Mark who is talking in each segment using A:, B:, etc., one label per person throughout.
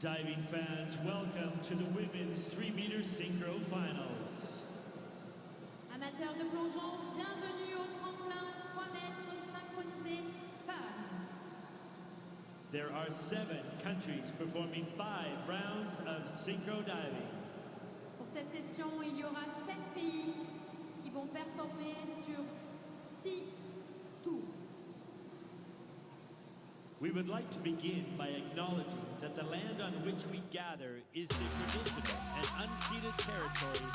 A: Diving fans, welcome to the women's 3-meter synchro finals.
B: Amateurs de plongeon, bienvenue au tremplin 3 mètres synchronisé femmes.
A: There are 7 countries performing 5 rounds of synchro diving.
B: Pour cette session, il y aura 7 pays qui vont performer sur 6 tours.
A: We would like to begin by acknowledging that the land on which we gather is the traditional and unceded territory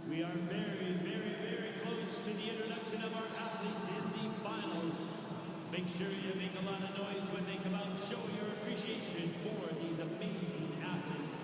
A: We are very close to the introduction of our athletes in the finals. Make sure you make a lot of noise when they come out. Show your appreciation for these amazing athletes.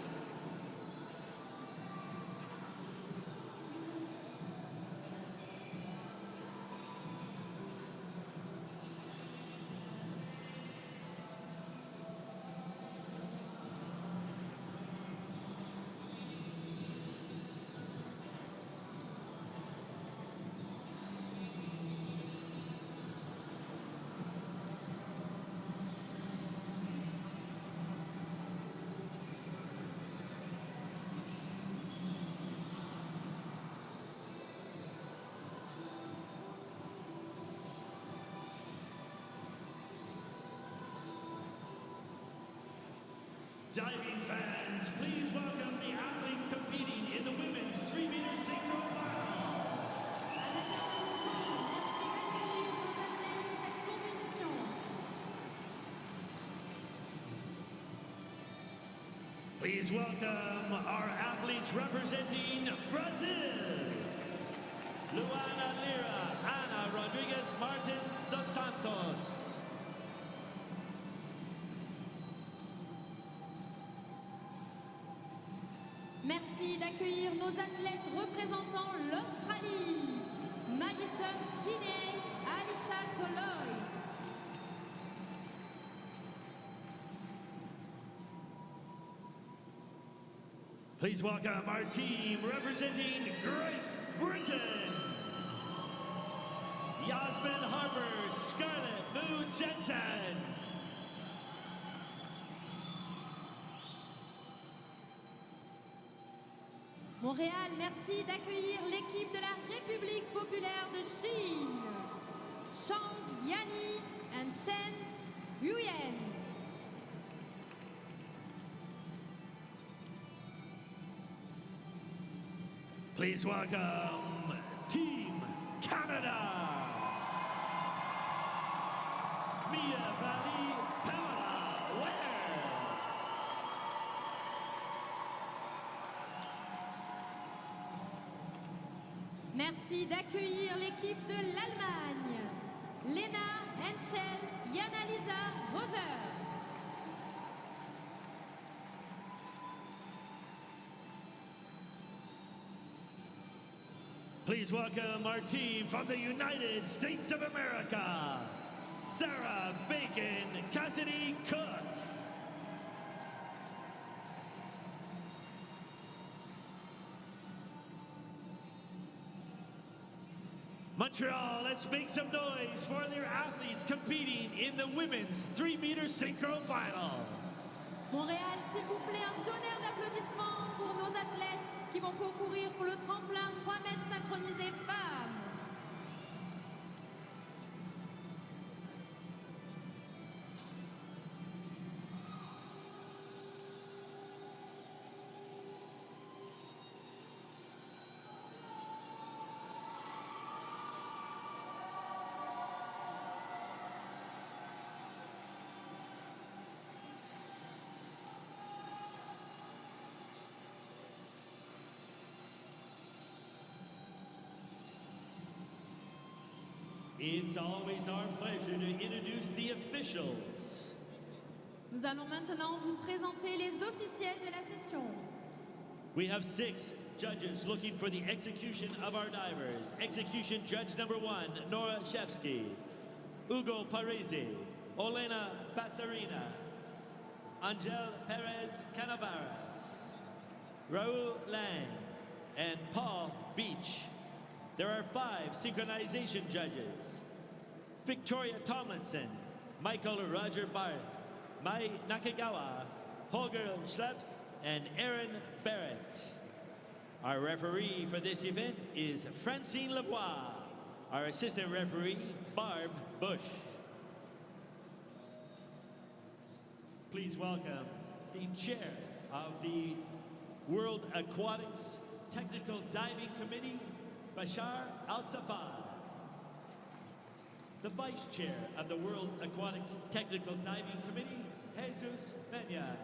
A: Diving fans, please welcome the athletes competing in the women's 3-meter synchro final. Please welcome our athletes representing Brazil. Luana Lira, Ana Rodriguez Martins dos Santos.
B: Merci d'accueillir nos athlètes représentant l'Australie. Madison Kinney, Alisha Koloy.
A: Please welcome our team representing Great Britain. Yasmin Harper, Scarlett Moon Jensen.
B: Montréal, merci d'accueillir l'équipe de la République populaire de Chine. Shang Yani and Shen Yuyen.
A: Please welcome Team Canada. Mia Valley, Pamela Ware.
B: Merci d'accueillir l'équipe de l'Allemagne. Lena Henschel, Yana-Lisa Rother.
A: Please welcome our team from the United States of America, Sarah Bacon, Cassidy Cook. Montreal, let's make some noise for their athletes competing in the women's 3-meter synchro final.
B: Montréal, s'il vous plaît, un tonnerre d'applaudissements pour nos athlètes qui vont concourir pour le tremplin 3 mètres synchronisé femmes.
A: It's always our pleasure to introduce the officials.
B: Nous allons maintenant vous présenter les officiels de la session.
A: We have 6 judges looking for the execution of our divers. Execution judge number 1, Nora Shevsky, Ugo Parisi, Olena Patsarina, Angel Perez Canavaras, Raul Lang, and Paul Beach. There are 5 synchronization judges. Victoria Tomlinson, Michael Roger Barth, Mai Nakagawa, Holger Schleps, and Aaron Barrett. Our referee for this event is Francine Lavoie. Our assistant referee, Barb Bush. Please welcome the chair of the World Aquatics Technical Diving Committee, Bashar Al-Safar. The vice chair of the World Aquatics Technical Diving Committee, Jesus Mena.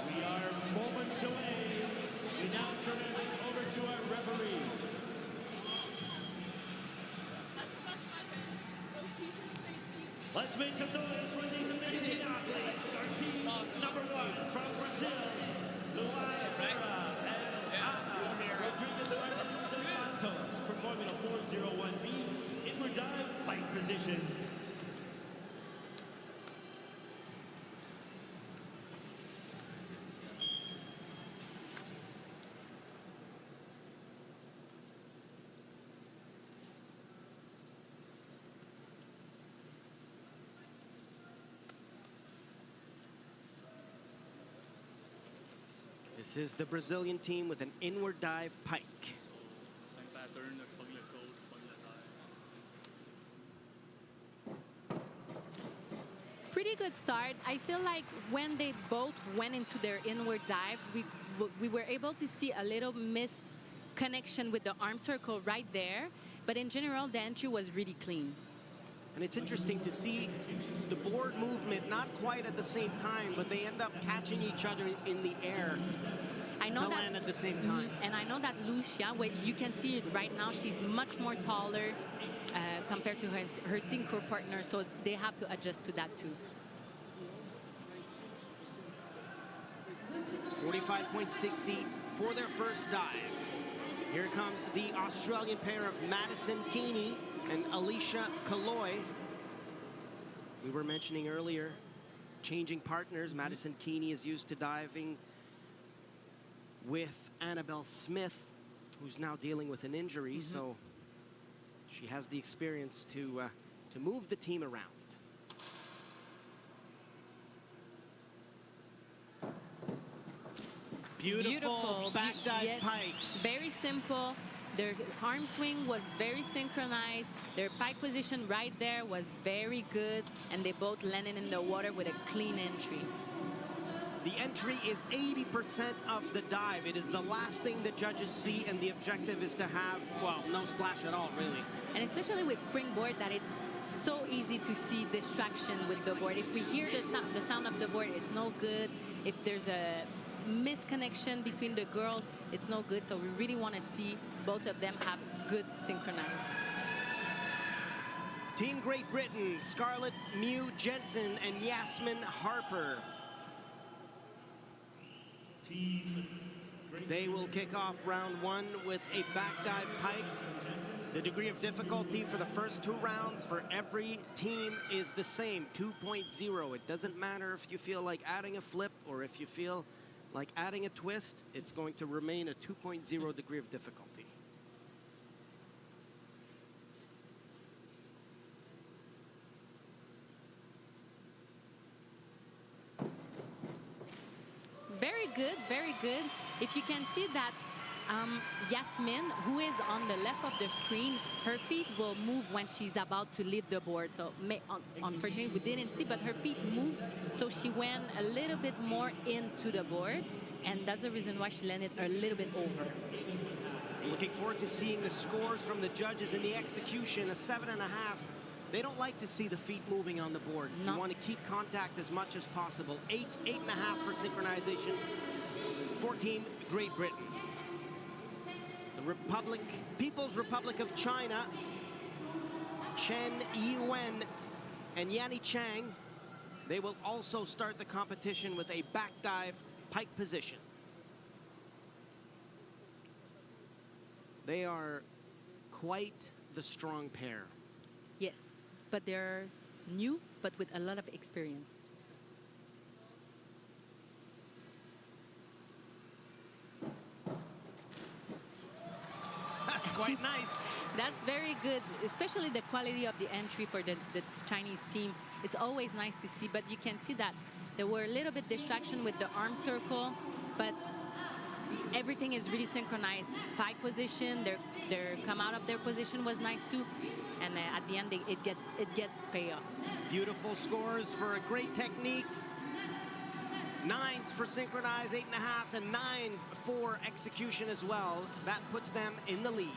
A: We are moments away. We now turn it over to our referee. Let's make some noise for these amazing athletes. Our team number 1 from Brazil, Luana Vera and Ana Rodriguez dos Santos, performing a 401B inward dive fight position.
C: This is the Brazilian team with an inward dive pike.
D: Same pattern, paglikod, paglatay.
E: Pretty good start. I feel like when they both went into their inward dive, we were able to see a little misconnection with the arm circle right there. But in general, the entry was really clean.
C: And it's interesting to see the board movement, not quite at the same time, but they end up catching each other in the air
E: I know
C: to
E: that,
C: land at the same time.
E: and I know that Lucia, where you can see it right now, she's much more taller compared to her synchro partner, so they have to adjust to that too.
C: 45.60 for their first dive. Here comes the Australian pair of Madison Keeney and Alicia Kaloy. We were mentioning earlier, changing partners. Madison Keeney is used to diving with Annabelle Smith, who's now dealing with an injury, so she has the experience to move the team around. Beautiful back dive
E: yes,
C: pike.
E: Very simple. Their arm swing was very synchronized. Their pike position right there was very good, and they both landed in the water with a clean entry.
C: The entry is 80% of the dive. It is the last thing the judges see, and the objective is to have, well, no splash at all, really.
E: And especially with springboard, that it's so easy to see distraction with the board. If we hear the sound of the board, it's no good. If there's a misconnection between the girls, it's no good. So we really want to see both of them have good synchronized.
C: Team Great Britain, Scarlett Mew Jensen and Yasmin Harper. They will kick off round one with a back dive pike. The degree of difficulty for the first 2 rounds for every team is the same, 2.0. It doesn't matter if you feel like adding a flip or if you feel like adding a twist, it's going to remain a 2.0 degree of difficulty.
E: Very good, very good. If you can see that Yasmin, who is on the left of the screen, her feet will move when she's about to leave the board. So unfortunately, we didn't see, but her feet moved. So she went a little bit more into the board, and that's the reason why she landed a little bit over.
C: Looking forward to seeing the scores from the judges in the execution, a 7.5. They don't like to see the feet moving on the board.
E: No.
C: You want to keep contact as much as possible. 8.5 for synchronization. 14, Great Britain. The People's Republic of China, Chen Yiwen and Yanni Chang, they will also start the competition with a back dive pike position. They are quite the strong pair.
E: Yes, but they're new, but with a lot of experience.
C: That's quite nice.
E: That's very good, especially the quality of the entry for the Chinese team. It's always nice to see, but you can see that there were a little bit distraction with the arm circle, but everything is really synchronized. Pike position, their come out of their position was nice too, and at the end it gets payoff.
C: Beautiful scores for a great technique. 9s for synchronized, 8.5s, and 9s for execution as well. That puts them in the lead.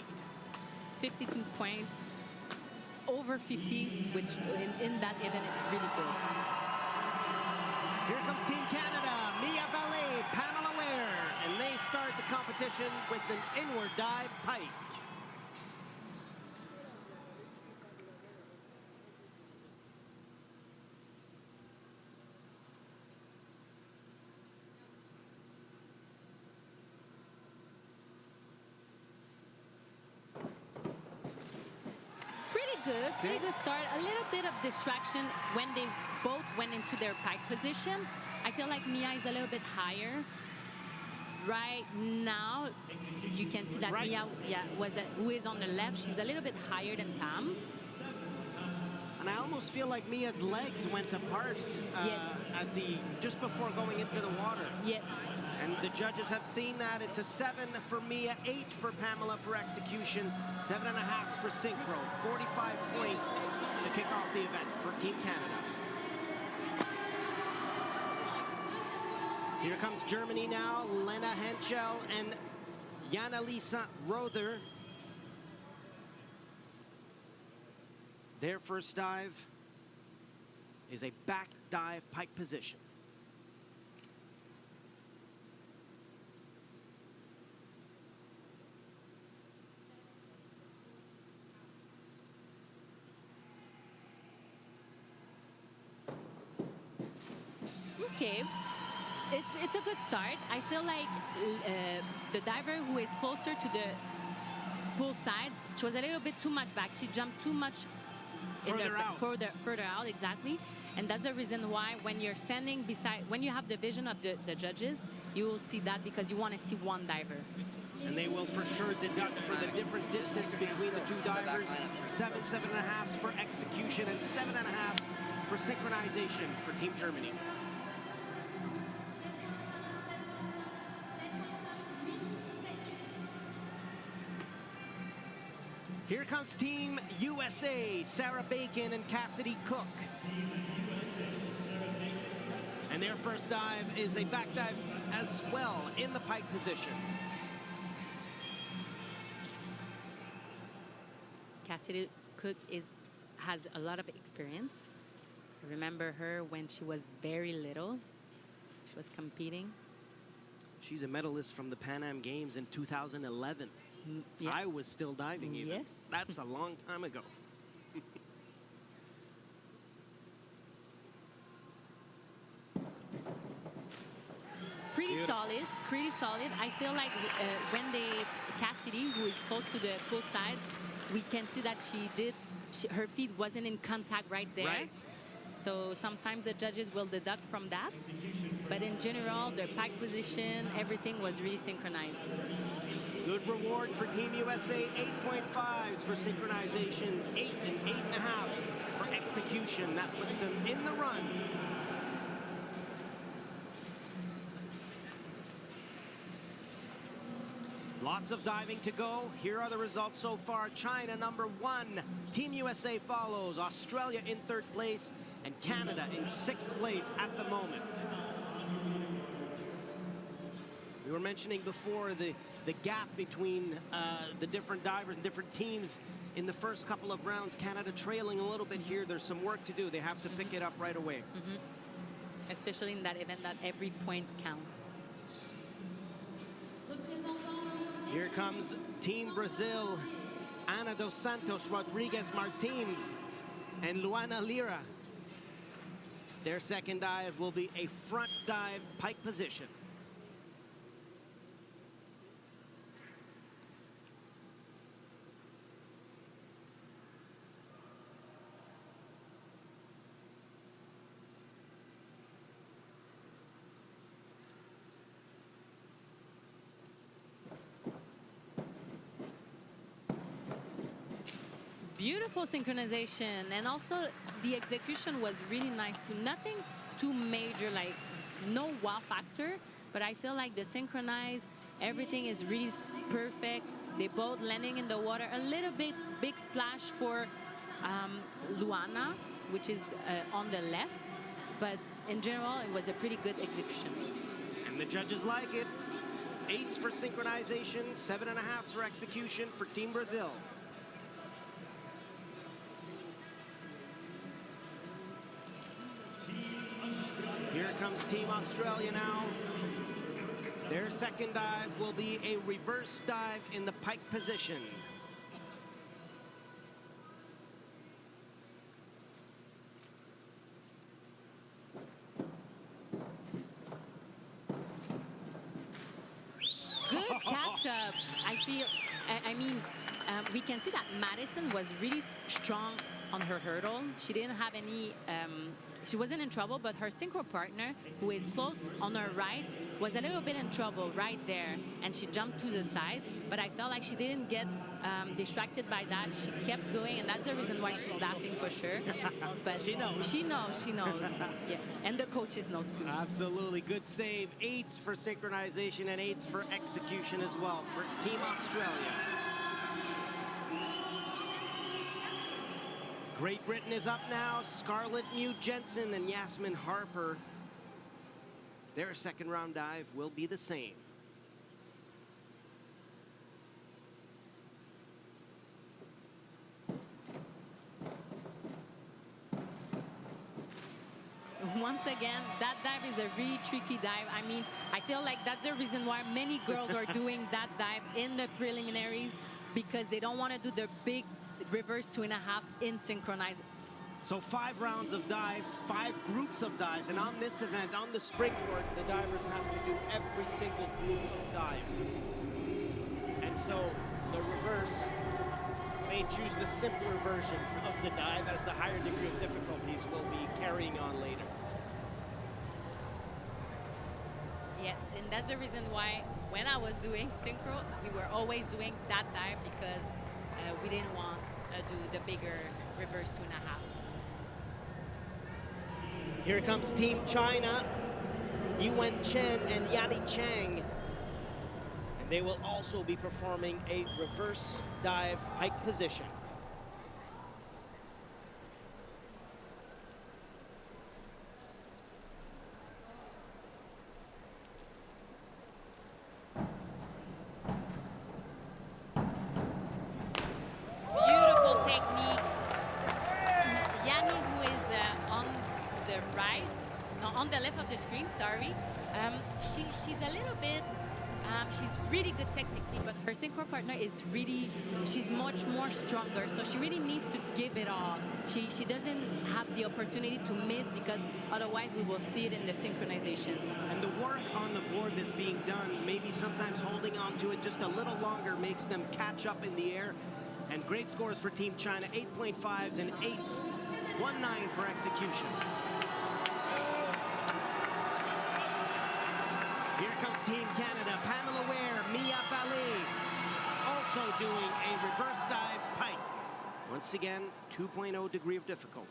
E: 52 points, over 50, which in that event it's really good.
C: Here comes Team Canada, Mia Vallée, Pamela Ware, and they start the competition with an inward dive pike.
E: Pretty good start. A little bit of distraction when they both went into their pike position. I feel like Mia is a little bit higher. Right now, you can see that Mia, who is on the left, she's a little bit higher than Pam.
C: And I almost feel like Mia's legs went apart just before going into the water.
E: Yes.
C: And the judges have seen that. It's a 7 for Mia, 8 for Pamela for execution, 7.5s for synchro, 45 points to kick off the event for Team Canada. Here comes Germany now, Lena Henschel and Jana-Lisa Rother. Their first dive is a back dive pike position.
E: Okay, it's a good start. I feel like the diver who is closer to the pool side, she was a little bit too much back. She jumped too much further out, exactly. And that's the reason why when you're standing beside, when you have the vision of the judges, you will see that because you want to see one diver.
C: And they will for sure deduct for the different distance between the two divers. 7.5 for execution and 7.5 for synchronization for Team Germany. Here comes Team USA, Sarah Bacon and Cassidy Cook. And their first dive is a back dive as well in the pike position.
E: Cassidy Cook has a lot of experience. I remember her when she was very little. She was competing.
C: She's a medalist from the Pan Am Games in 2011.
E: Yeah.
C: I was still diving even.
E: Yes.
C: That's a long time ago.
E: Pretty solid, pretty solid. I feel like when Cassidy, who is close to the pool side, we can see that her feet wasn't in contact right there.
C: Right.
E: So sometimes the judges will deduct from that. But in general, the pike position, everything was really synchronized.
C: Good reward for Team USA, 8.5s for synchronization, 8 and 8.5 for execution. That puts them in the run. Lots of diving to go. Here are the results so far. China #1. Team USA follows. Australia in 3rd place. And Canada in 6th place at the moment. We were mentioning before the gap between the different divers and different teams in the first couple of rounds. Canada trailing a little bit here. There's some work to do. They have to pick it up right away.
E: Especially in that event that every point counts.
C: Here comes Team Brazil. Ana dos Santos, Rodriguez Martins, and Luana Lira. Their second dive will be a front dive pike position.
E: Beautiful synchronization, and also the execution was really nice too. Nothing too major, like no wow factor, but I feel like the synchronized, everything is really perfect. They both landing in the water. A little bit big splash for Luana, which is on the left, but in general, it was a pretty good execution.
C: And the judges like it. 8s for synchronization, 7.5 for execution for Team Brazil. Here comes Team Australia now. Their second dive will be a reverse dive in the pike position.
E: Good catch up. I mean, we can see that Madison was really strong on her hurdle. She didn't have any, she wasn't in trouble, but her synchro partner, who is close on her right, was a little bit in trouble right there, and she jumped to the side, but I felt like she didn't get distracted by that. She kept going, and that's the reason why she's laughing for sure. But
C: She knows.
E: She knows. Yeah, and the coaches knows too.
C: Absolutely, good save. 8s for synchronization and 8s for execution as well for Team Australia. Great Britain is up now. Scarlett Mew-Jensen and Yasmin Harper. Their second round dive will be the same.
E: once again, that dive is a really tricky dive. I mean, I feel like that's the reason why many girls are doing that dive in the preliminaries, because they don't want to do the big reverse 2.5 in synchronized.
C: So 5 rounds of dives, 5 groups of dives, and on this event, on the springboard, the divers have to do every single group of dives. And so the reverse may choose the simpler version of the dive, as the higher degree of difficulties will be carrying on later.
E: Yes, and that's the reason why when I was doing synchro, we were always doing that dive, because we didn't want to do the bigger reverse 2.5.
C: Here comes Team China, Yuan Chen and Yanni Chang. And they will also be performing a reverse dive pike position.
E: Beautiful technique. Yanni, who is on the right, no, on the left of the screen, sorry. She's a little bit, she's really good technically, but her synchro partner is really, she's much more stronger, so she really needs to give it all. She doesn't have the opportunity to miss, because otherwise we will see it in the synchronization.
C: And the work on the board that's being done, maybe sometimes holding on to it just a little longer, makes them catch up in the air. And great scores for Team China, 8.5s and 8s, 1.9 for execution. Here comes Team Canada, Pamela Ware, Mia Fale, also doing a reverse dive pike. Once again, 2.0 degree of difficulty.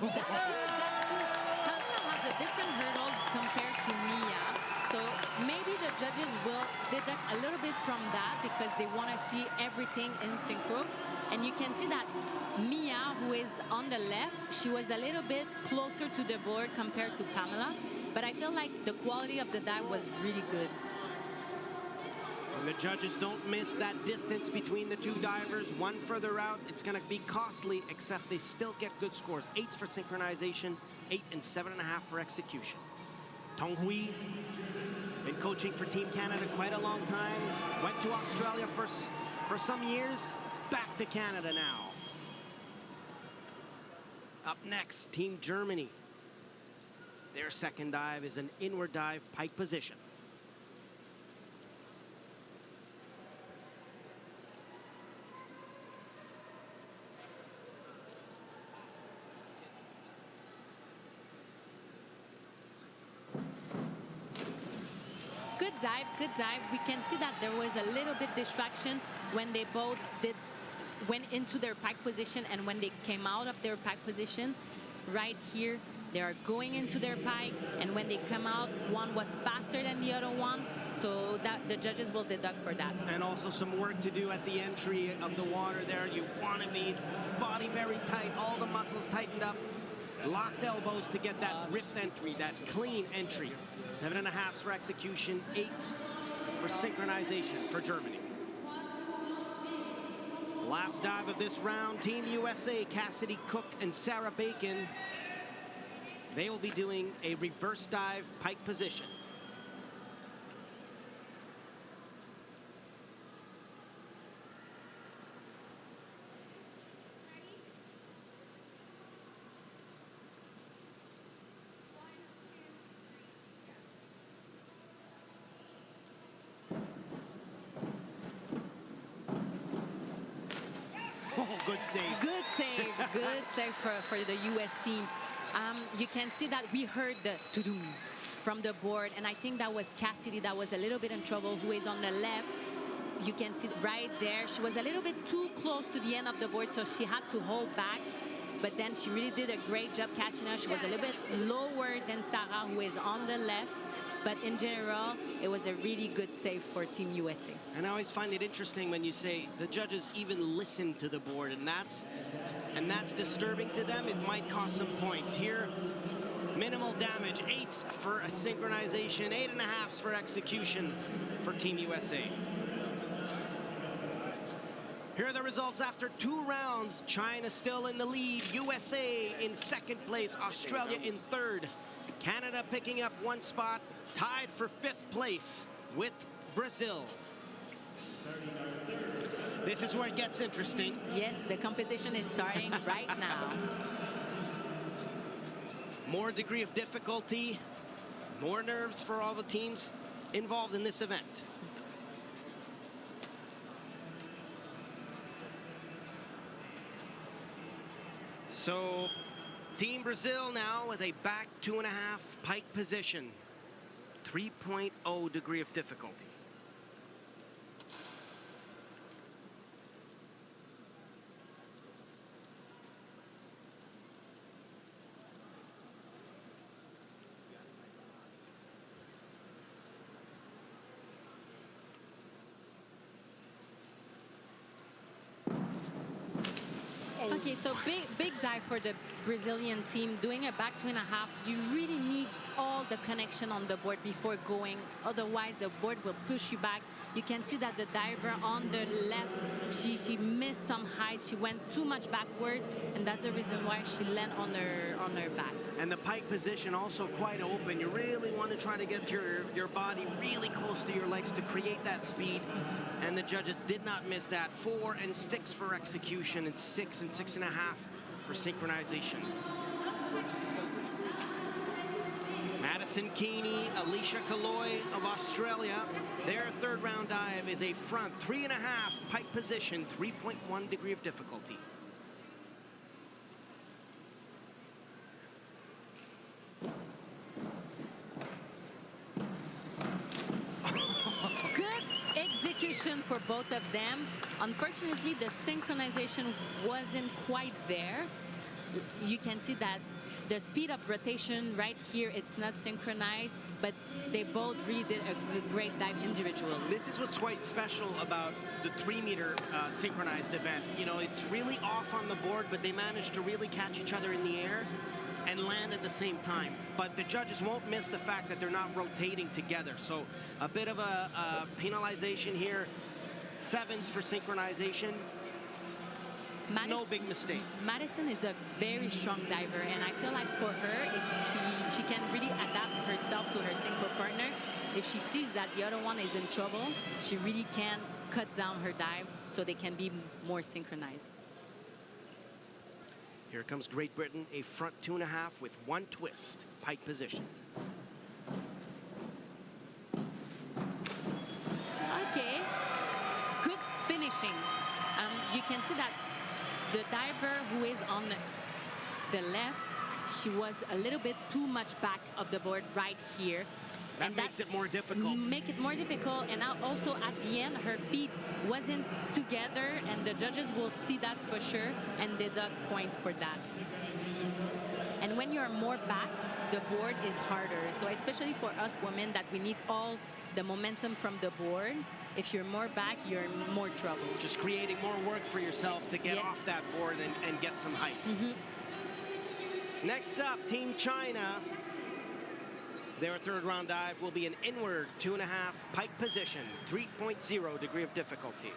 E: That's good. Pamela has a different hurdle compared to Mia. So maybe the judges will deduct a little bit from that, because they want to see everything in synchro. And you can see that Mia, who is on the left, she was a little bit closer to the board compared to Pamela. But I feel like the quality of the dive was really good.
C: And the judges don't miss that distance between the two divers. One further out, it's going to be costly, except they still get good scores. 8s for synchronization, 8 and 7.5 for execution. Tong Hui, been coaching for Team Canada quite a long time. Went to Australia for some years. Back to Canada now. Up next, Team Germany. Their second dive is an inward dive pike position.
E: Good dive, good dive. We can see that there was a little bit distraction when they both went into their pike position, and when they came out of their pike position. Right here, they are going into their pike, and when they come out, one was faster than the other one, so that the judges will deduct for that.
C: And also some work to do at the entry of the water there. You want to be body very tight, all the muscles tightened up, locked elbows to get that ripped entry, that clean entry. 7.5 for execution, 8 for synchronization for Germany. Last dive of this round, Team USA, Cassidy Cook and Sarah Bacon. They will be doing a reverse dive pike position. Oh, good save.
E: Good save for the US team. You can see that we heard the to-doom from the board, and I think that was Cassidy that was a little bit in trouble, who is on the left. You can see right there, she was a little bit too close to the end of the board, so she had to hold back. But then she really did a great job catching her. She was a little bit lower than Sarah, who is on the left. But in general, it was a really good save for Team USA.
C: And I always find it interesting when you say the judges even listen to the board, and that's disturbing to them. It might cost some points. Here, minimal damage, 8s for a synchronization, 8.5s for execution for Team USA. Here are the results after 2 rounds. China still in the lead. USA in 2nd place. Australia in 3rd. Canada picking up 1 spot. Tied for 5th place with Brazil. This is where it gets interesting.
E: Yes, the competition is starting right now.
C: More degree of difficulty, more nerves for all the teams involved in this event. So, Team Brazil now with a back 2.5 pike position. 3.0 degree of difficulty.
E: Okay, so big dive for the Brazilian team. Doing a back 2.5, you really need all the connection on the board before going. Otherwise, the board will push you back. You can see that the diver on the left, she missed some height. She went too much backward, and that's the reason why she landed on her back.
C: And the pike position also quite open. You really want to try to get your body really close to your legs to create that speed. And the judges did not miss that. 4 and 6 for execution, and 6 and 6.5 for synchronization. Madison Keeney, Alicia Kaloy of Australia. Their 3rd round dive is a front 3.5 pike position, 3.1 degree of difficulty.
E: Good execution for both of them. Unfortunately, the synchronization wasn't quite there. You can see that the speed of rotation right here, it's not synchronized, but they both really did a great dive individually.
C: This is what's quite special about the 3-meter synchronized event. You know, it's really off on the board, but they managed to really catch each other in the air and land at the same time. But the judges won't miss the fact that they're not rotating together. So a bit of a penalization here. 7s for synchronization. No big mistake.
E: Madison is a very strong diver, and I feel like for her, if she can really adapt herself to her synchro partner, if she sees that the other one is in trouble, she really can cut down her dive so they can be more synchronized.
C: Here comes Great Britain, a front 2.5 with 1 twist, pike position.
E: Okay, good finishing. You can see that the diver who is on the left, she was a little bit too much back of the board right here.
C: That makes it more difficult.
E: Make it more difficult, and now also at the end, her feet wasn't together, and the judges will see that for sure and deduct points for that. And when you're more back, the board is harder. So especially for us women that we need all the momentum from the board, if you're more back, you're in more trouble.
C: Just creating more work for yourself to get off that board and get some height. Next up, Team China. Their 3rd round dive will be an inward 2.5 pike position, 3.0 degree of difficulty.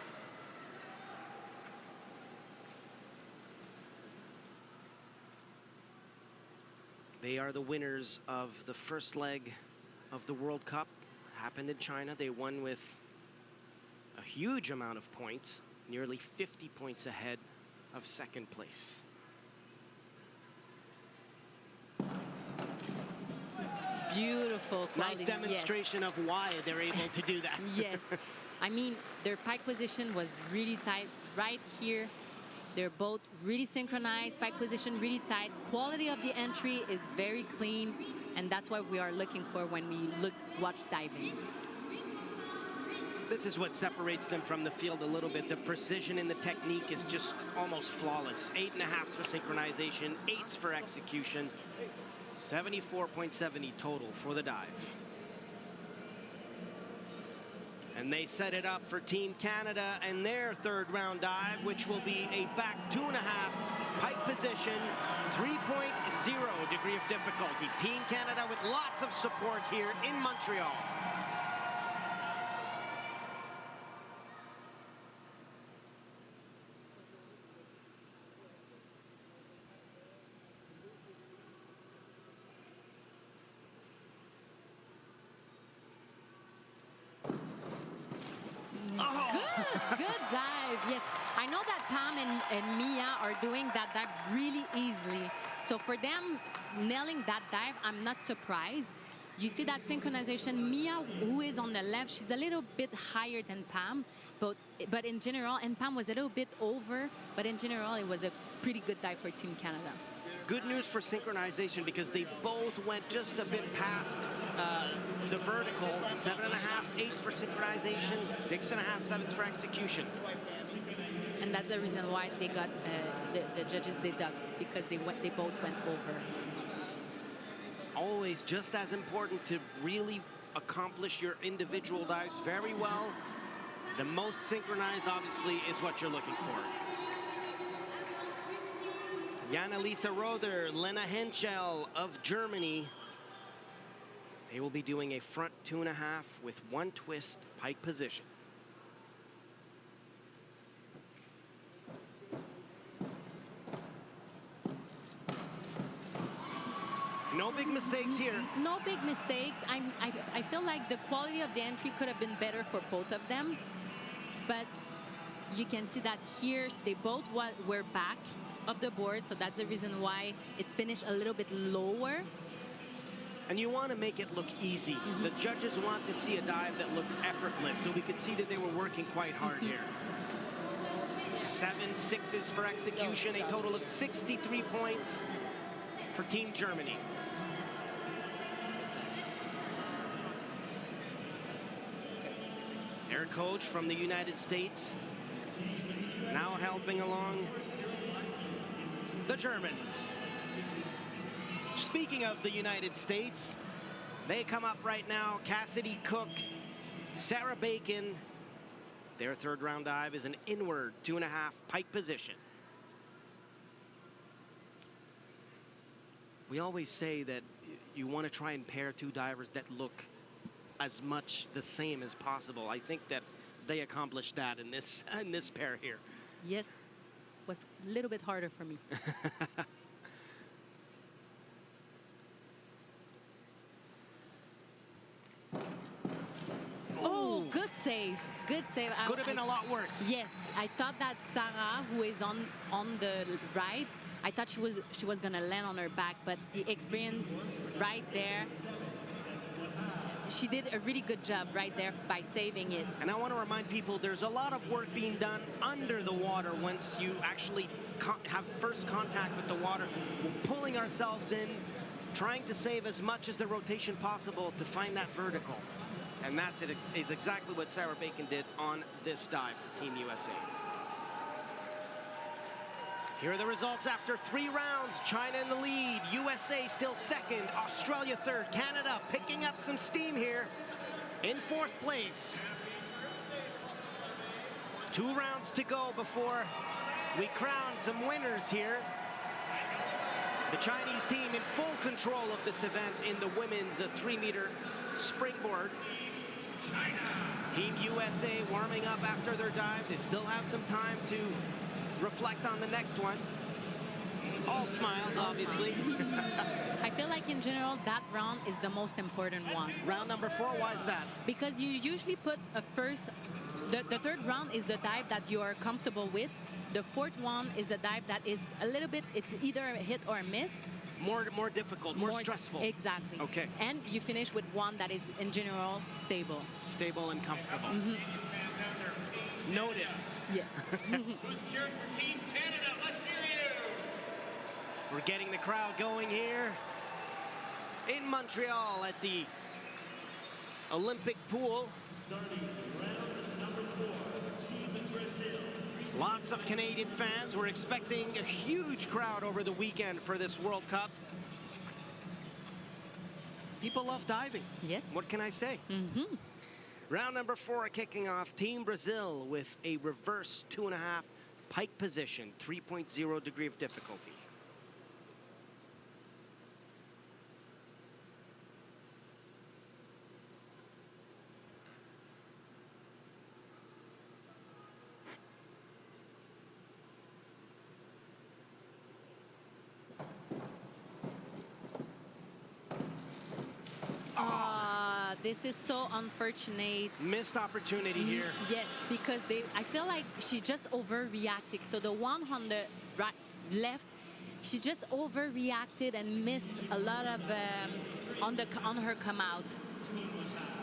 C: They are the winners of the 1st leg of the World Cup. Happened in China. They won with a huge amount of points, nearly 50 points ahead of 2nd place.
E: Beautiful quality.
C: Nice demonstration of why they're able to do that.
E: Yes. I mean, their pike position was really tight right here. They're both really synchronized, pike position really tight. Quality of the entry is very clean, and that's what we are looking for when we watch diving.
C: This is what separates them from the field a little bit. The precision in the technique is just almost flawless. 8.5s for synchronization, 8s for execution. 74.70 total for the dive. And they set it up for Team Canada and their 3rd round dive, which will be a back 2.5 pike position, 3.0 degree of difficulty. Team Canada with lots of support here in Montreal.
E: good dive. Yes, I know that Pam and Mia are doing that dive really easily. So for them nailing that dive, I'm not surprised. You see that synchronization. Mia, who is on the left, she's a little bit higher than Pam, but in general, and Pam was a little bit over, but in general, it was a pretty good dive for Team Canada.
C: Good news for synchronization because they both went just a bit past the vertical. 7.5, 8 for synchronization, 6.5, 7 for execution.
E: And that's the reason why they got the judges deduct, because they both went over.
C: Always just as important to really accomplish your individual dives very well. The most synchronized, obviously, is what you're looking for. Jana-Lisa Rother, Lena Henschel of Germany. They will be doing a front 2.5 with 1 twist pike position. No big mistakes here.
E: No big mistakes. I feel like the quality of the entry could have been better for both of them. But you can see that here they both were back of the board, so that's the reason why it finished a little bit lower.
C: And you want to make it look easy. The judges want to see a dive that looks effortless, so we could see that they were working quite hard here. 7 6s for execution, a total of 63 points for Team Germany. Their coach from the United States now helping along the Germans. Speaking of the United States, they come up right now. Cassidy Cook, Sarah Bacon. Their third round dive is an inward 2.5 pike position. We always say that you want to try and pair two divers that look as much the same as possible. I think that they accomplished that in this pair here.
E: Yes, was a little bit harder for me. Oh, good save. Good save.
C: Could have been a lot worse.
E: Yes, I thought that Sarah, who is on the right, I thought she was gonna land on her back, but the experience right there, she did a really good job right there by saving it.
C: And I want to remind people there's a lot of work being done under the water once you actually have first contact with the water. We're pulling ourselves in, trying to save as much as the rotation possible to find that vertical. And that's it, is exactly what Sarah Bacon did on this dive for Team USA. Here are the results after 3 rounds. China in the lead, USA still second, Australia third, Canada picking up some steam here in 4th place. 2 rounds to go before we crown some winners here. The Chinese team in full control of this event in the women's 3-meter springboard. Team USA warming up after their dive. They still have some time to reflect on the next one. All smiles, obviously.
E: I feel like in general that round is the most important one.
C: Round number 4, why is that?
E: Because you usually put a first, the third round is the dive that you are comfortable with. The 4th one is a dive that is a little bit, it's either a hit or a miss.
C: More difficult, more stressful.
E: Exactly.
C: Okay.
E: And you finish with one that is in general stable.
C: Stable and comfortable. Noted.
E: Yes.
A: Who's cheering for Team Canada? Let's hear you.
C: We're getting the crowd going here in Montreal at the Olympic pool.
A: Starting round number 4, Team Brazil.
C: Lots of Canadian fans. We're expecting a huge crowd over the weekend for this World Cup. People love diving.
E: Yes.
C: What can I say? Round number 4 kicking off. Team Brazil with a reverse 2.5 pike position, 3.0 degree of difficulty.
E: this is so unfortunate.
C: Missed opportunity here.
E: Yes, because I feel like she just overreacted. So the one on the right, left, she just overreacted and missed a lot of on her come out.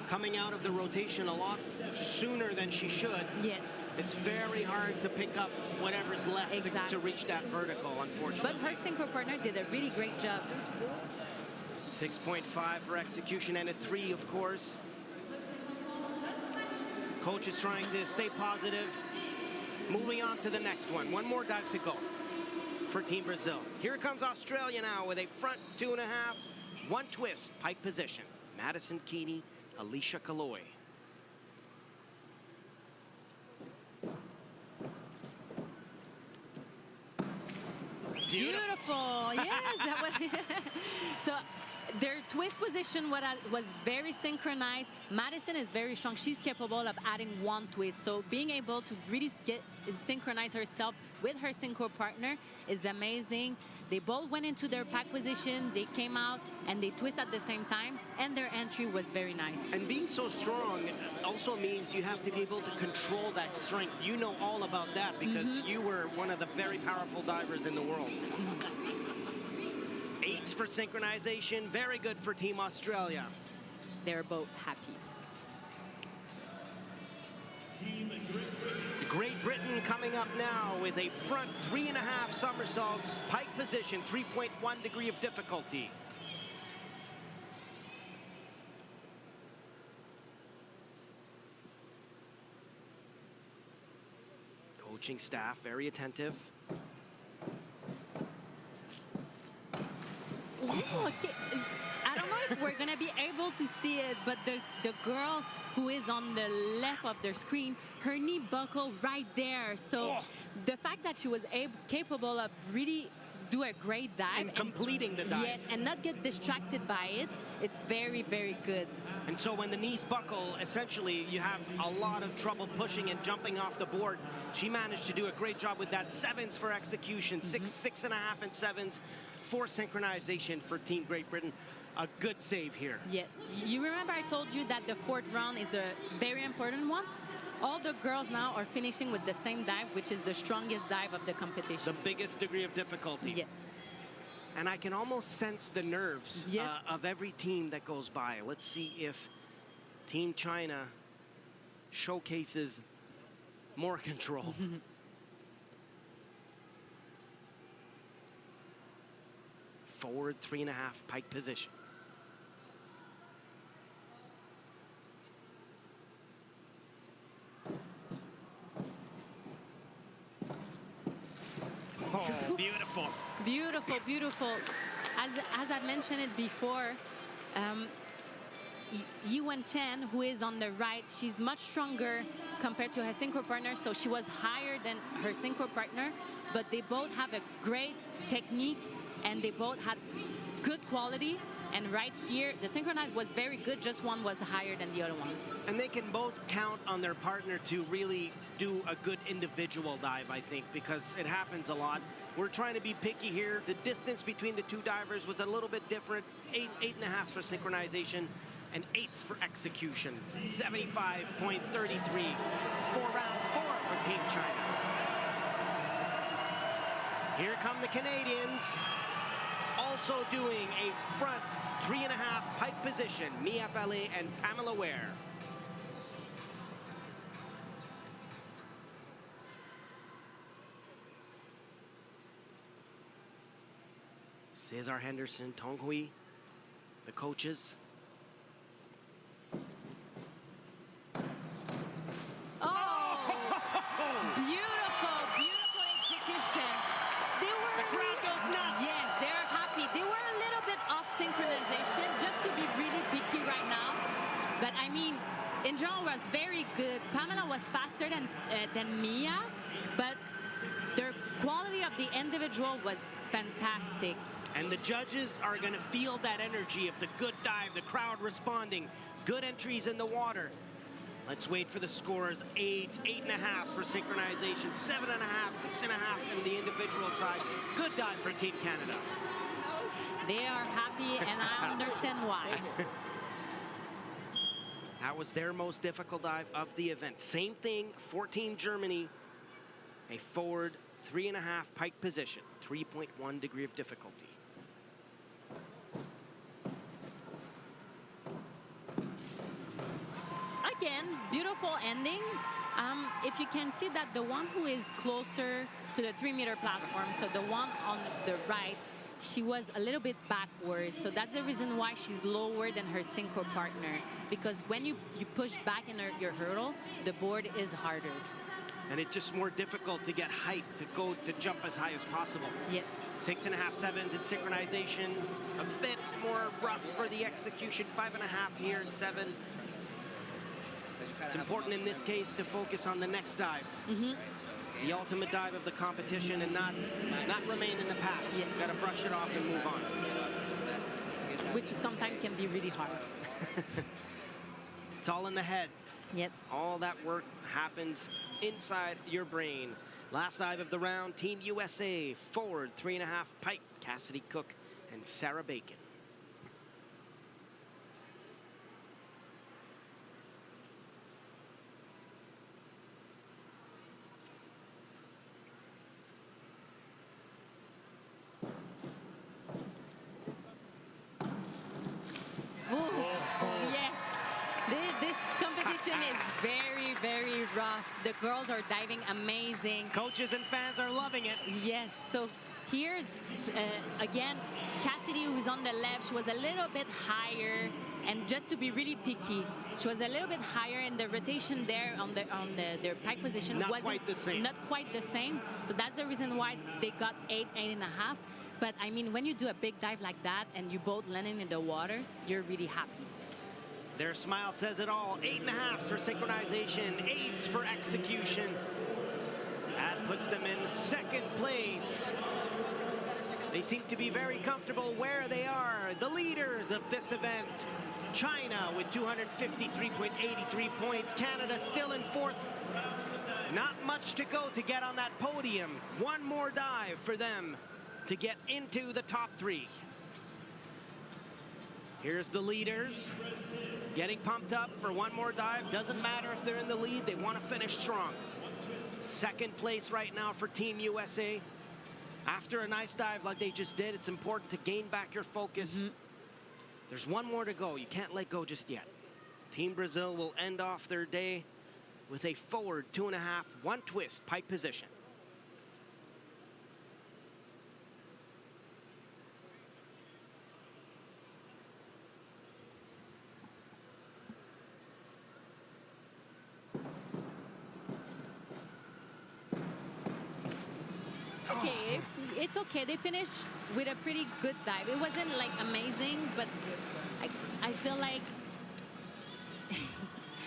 C: Coming out of the rotation a lot sooner than she should.
E: Yes.
C: It's very hard to pick up whatever's left to reach that vertical, unfortunately.
E: But her synchro partner did a really great job.
C: 6.5 for execution and a 3, of course. Coach is trying to stay positive. Moving on to the next one. One more dive to go for Team Brazil. Here comes Australia now with a front 2.5, one twist, pike position. Madison Keeney, Alicia Kaloy.
E: Beautiful. Yes. That was so their twist position was very synchronized. Madison is very strong. She's capable of adding one twist. So being able to really synchronize herself with her synchro partner is amazing. They both went into their pack position. They came out and they twist at the same time. And their entry was very nice. And
C: being so strong also means you have to be able to control that strength. You know all about that because you were one of the very powerful divers in the world. 8s for synchronization. Very good for Team Australia.
E: They're both happy.
C: Great Britain coming up now with a front 3.5 somersaults, pike position, 3.1 degree of difficulty. Coaching staff very attentive.
E: Oh, okay. I don't know if we're gonna be able to see it, but the girl who is on the left of the screen, her knee buckled right there. So the fact that she was capable of really do a great dive
C: and completing the dive.
E: Yes, and not get distracted by it, it's very, very good.
C: And so when the knees buckle, essentially you have a lot of trouble pushing and jumping off the board. She managed to do a great job with that. 7s for execution, 6.5 and 7s for synchronization for Team Great Britain. A good save here.
E: Yes. You remember I told you that the 4th round is a very important one? All the girls now are finishing with the same dive, which is the strongest dive of the competition.
C: The biggest degree of difficulty.
E: Yes.
C: And I can almost sense the nerves of every team that goes by. Let's see if Team China showcases more control. Forward 3.5 pike position. Oh, beautiful.
E: Beautiful, beautiful. As I mentioned it before, Yuan Chen, who is on the right, she's much stronger compared to her synchro partner, so she was higher than her synchro partner, but they both have a great technique and they both had good quality. And right here, the synchronized was very good, just one was higher than the other one.
C: And they can both count on their partner to really do a good individual dive, I think, because it happens a lot. We're trying to be picky here. The distance between the two divers was a little bit different. 8s, 8.5s for synchronization, and 8s for execution. 75.33 for round 4 for Team China. Here come the Canadians. Also doing a front 3.5 pike position, Mia Ballet and Pamela Ware. Cesar Henderson, Tong Hui, the coaches.
E: Oh, beautiful, beautiful execution. They were
C: The crowd goes nuts.
E: Yes, they're happy. They were a little bit off synchronization, just to be really picky right now. But I mean, in general, was very good. Pamela was faster than Mia, but their quality of the individual was fantastic.
C: And the judges are going to feel that energy of the good dive, the crowd responding, good entries in the water. Let's wait for the scores. 8s, 8.5 for synchronization, 7.5, 6.5 from the individual side. Good dive for Team Canada.
E: They are happy, and I understand why.
C: That was their most difficult dive of the event. Same thing for Team Germany. A forward 3.5 pike position, 3.1 degree of difficulty.
E: Again, beautiful ending. If you can see that the one who is closer to the 3-meter platform, so the one on the right, she was a little bit backwards. So that's the reason why she's lower than her synchro partner. Because when you push back in your hurdle, the board is harder.
C: And it's just more difficult to get height, to jump as high as possible.
E: Yes.
C: 6.5 sevens in synchronization. A bit more rough for the execution. 5.5 here in 7. It's important in this case to focus on the next dive. The ultimate dive of the competition and not remain in the past.
E: Yes.
C: Got to brush it off and move on.
E: Which sometimes can be really hard.
C: It's all in the head.
E: Yes.
C: All that work happens inside your brain. Last dive of the round, Team USA, forward 3.5 pike, Cassidy Cook and Sarah Bacon.
E: Is very, very rough. The girls are diving amazing.
C: Coaches and fans are loving it.
E: Yes, so here's, again, Cassidy, who's on the left, she was a little bit higher, and just to be really picky, she was a little bit higher, and the rotation there on their pike position
C: wasn't
E: quite the same. Not quite the same. So that's the reason why they got 8.5. But I mean, when you do a big dive like that and you both landing in the water, you're really happy.
C: Their smile says it all. 8.5s for synchronization, 8s for execution. That puts them in second place. They seem to be very comfortable where they are. The leaders of this event. China with 253.83 points. Canada still in fourth. Not much to go to get on that podium. One more dive for them to get into the top 3. Here's the leaders getting pumped up for one more dive. Doesn't matter if they're in the lead, they want to finish strong. Second place right now for Team USA. After a nice dive like they just did, it's important to gain back your focus. There's one more to go. You can't let go just yet. Team Brazil will end off their day with a forward 2.5, 1 twist, pike position.
E: Okay, it's okay. They finished with a pretty good dive. It wasn't like amazing, but I feel like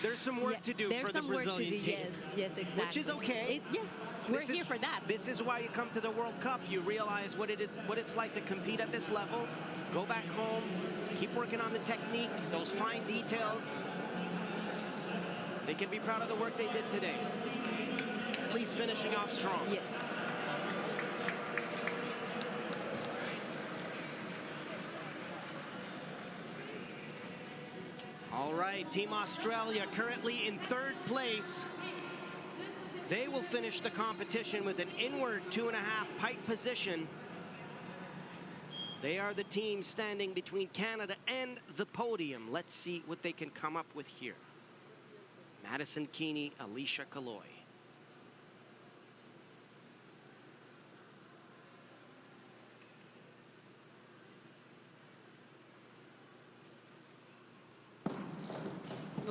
C: there's some work to do for the Brazilian team.
E: Yes, exactly.
C: Which is okay.
E: Yes, we're here for that.
C: This is why you come to the World Cup. You realize what it's like to compete at this level. Go back home, keep working on the technique, those fine details. They can be proud of the work they did today. At least finishing off strong.
E: Yes.
C: All right, Team Australia currently in third place. They will finish the competition with an inward 2.5 pike position. They are the team standing between Canada and the podium. Let's see what they can come up with here. Madison Keeney, Alicia Kaloy.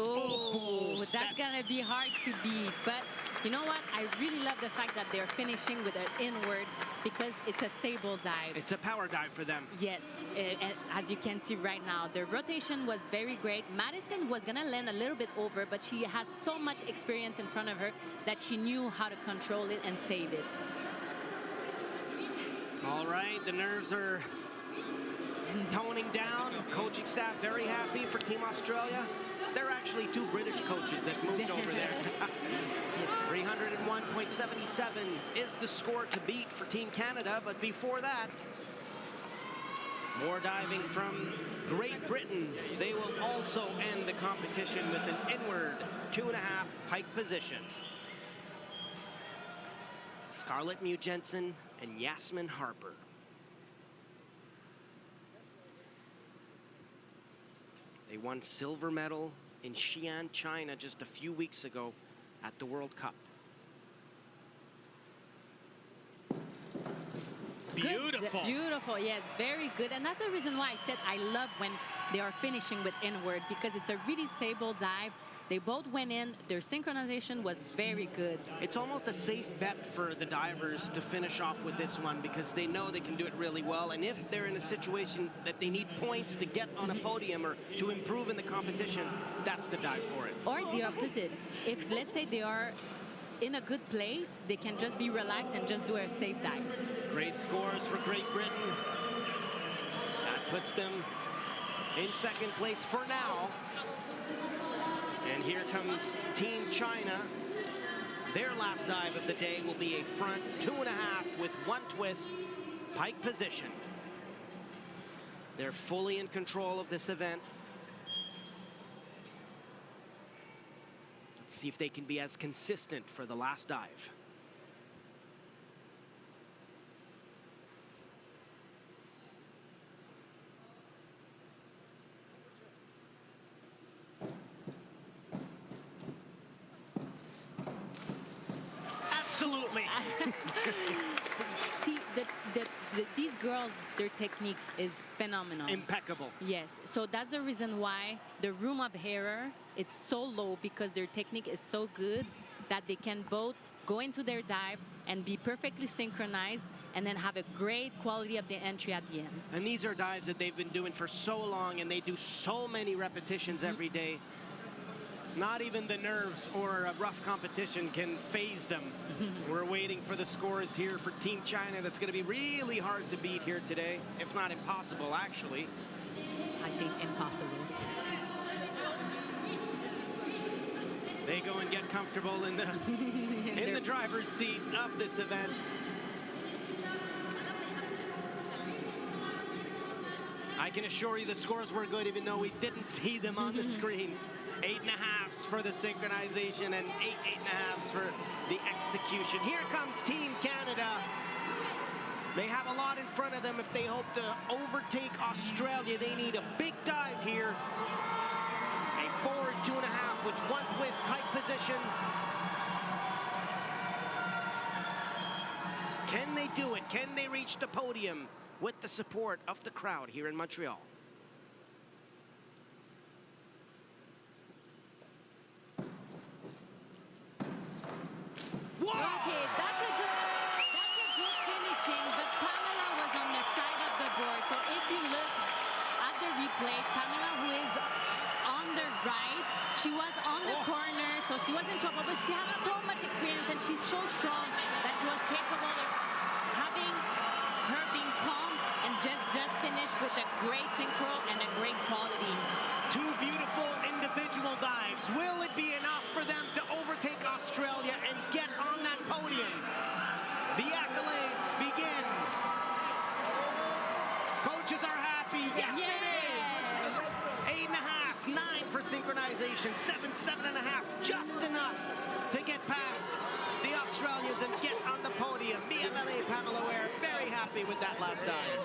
E: Oh, that's gonna be hard to beat. But you know what? I really love the fact that they're finishing with an inward because it's a stable dive.
C: It's a power dive for them.
E: Yes, and as you can see right now, the rotation was very great. Madison was gonna land a little bit over, but she has so much experience in front of her that she knew how to control it and save it.
C: All right, the nerves are toning down. Coaching staff very happy for Team Australia. There are actually 2 British coaches that moved over there. 301.77 is the score to beat for Team Canada, but before that, More diving from Great Britain. They will also end the competition with an inward 2.5 pike position. Scarlett Mew-Jensen and Yasmin Harper. They won silver medal in Xi'an, China just a few weeks ago at the World Cup. Beautiful.
E: Beautiful, yes, very good. And that's the reason why I said I love when they are finishing with inward, because it's a really stable dive. They both went in. Their synchronization was very good.
C: It's almost a safe bet for the divers to finish off with this one because they know they can do it really well. And if they're in a situation that they need points to get on a podium or to improve in the competition, that's the dive for it.
E: Or the opposite. If, let's say, they are in a good place, they can just be relaxed and just do a safe dive.
C: Great scores for Great Britain. That puts them in second place for now. And here comes Team China. Their last dive of the day will be a front 2.5 with 1 twist, pike position. They're fully in control of this event. Let's see if they can be as consistent for the last dive. Absolutely.
E: These girls, their technique is phenomenal.
C: Impeccable.
E: Yes, so that's the reason why the room of error, it's so low, because their technique is so good that they can both go into their dive and be perfectly synchronized and then have a great quality of the entry at the end.
C: And these are dives that they've been doing for so long, and they do so many repetitions every day. Not even the nerves or a rough competition can phase them. We're waiting for the scores here for Team China. That's going to be really hard to beat here today, if not impossible, actually.
E: I think impossible.
C: They go and get comfortable in the in the driver's seat of this event. I can assure you the scores were good, even though we didn't see them on the screen. 8.5s for the synchronization and 8.5s for the execution. Here comes Team Canada. They have a lot in front of them if they hope to overtake Australia. They need a big dive here. A forward 2.5 with 1 twist, pike position. Can they do it? Can they reach the podium with the support of the crowd here in Montreal? Whoa!
E: Okay, that's a good finishing, but Pamela was on the side of the board. So if you look at the replay, Pamela, who is on the right, she was on the corner, so she was in trouble, but she has so much experience and she's so strong that she was capable of having her being calm and just finish with a great synchro and a great quality.
C: 2 beautiful individual dives. Will it be enough for them to overtake Australia and get on that podium? The accolades begin. Coaches are happy. Yes, it is. 8.5s, 9 for synchronization, 7, 7.5, just enough to get past the Australians and get on the podium. BMLA Pamela Ware very happy with that last dive.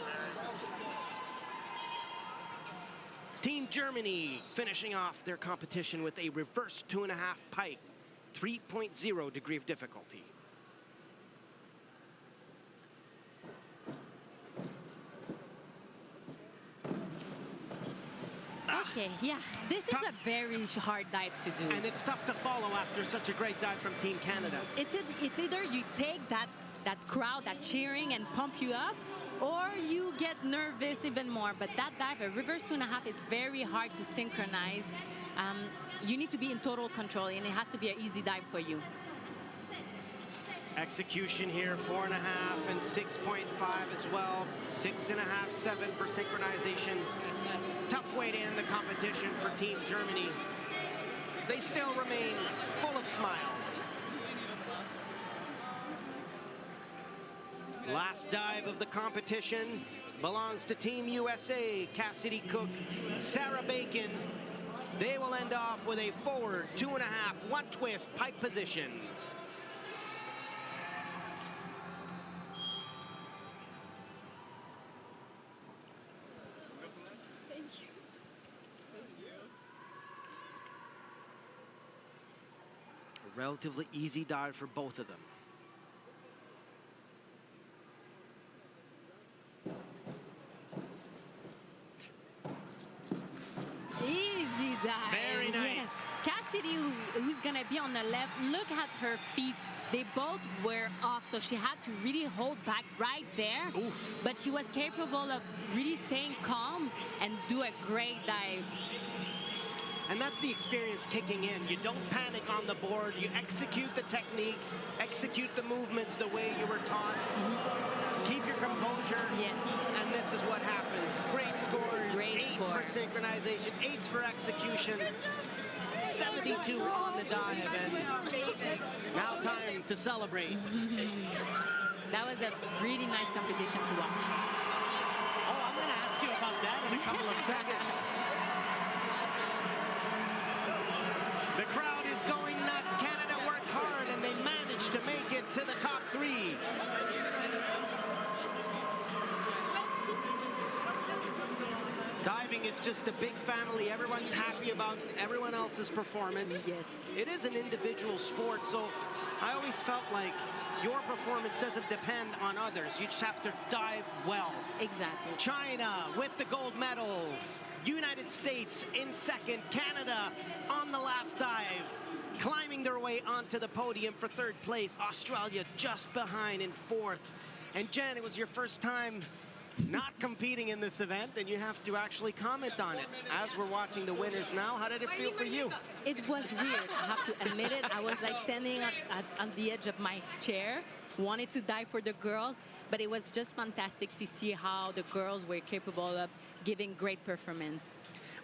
C: Team Germany finishing off their competition with a reverse 2.5 pike, 3.0 degree of difficulty.
E: Okay, yeah, this is a very hard dive to do.
C: And it's tough to follow after such a great dive from Team Canada.
E: It's either you take that crowd, that cheering, and pump you up, or you get nervous even more. But that dive, a reverse 2.5, is very hard to synchronize. You need to be in total control, and it has to be an easy dive for you.
C: Execution here, 4.5 and 6.5 as well. 6.5, 7 for synchronization. Tough way to end the competition for Team Germany. They still remain full of smiles. Last dive of the competition. belongs to Team USA. Cassidy Cook, Sarah Bacon. They will end off with a forward 2.5, one twist, pike position. A relatively easy dive for both of them.
E: Easy dive.
C: Very nice.
E: Yes. Cassidy, who's going to be on the left, look at her feet. They both were off, so she had to really hold back right there.
C: Oof.
E: But she was capable of really staying calm and do a great dive.
C: And that's the experience kicking in. You don't panic on the board. You execute the technique, execute the movements the way you were taught. Keep your composure.
E: Yes.
C: And this is what happens. Great scores.
E: Great
C: Eights
E: score.
C: for synchronization, eights for execution. 72 on the dive. And now time to celebrate.
E: That was a really nice competition to watch.
C: Oh, I'm going to ask you about that in a couple of seconds. The crowd is going nuts. Canada worked hard and they managed to make it to the top 3. Diving is just a big family. Everyone's happy about everyone else's performance.
E: Yes.
C: It is an individual sport, so I always felt like your performance doesn't depend on others. You just have to dive well.
E: Exactly.
C: China with the gold medals. United States in second. Canada on the last dive, climbing their way onto the podium for third place. Australia just behind in fourth. And Jen, it was your first time not competing in this event, and you have to actually comment on it. As we're watching the winners now, how did it feel for you?
E: It was weird, I have to admit it. I was like standing on the edge of my chair, wanted to dive for the girls, but it was just fantastic to see how the girls were capable of giving great performance.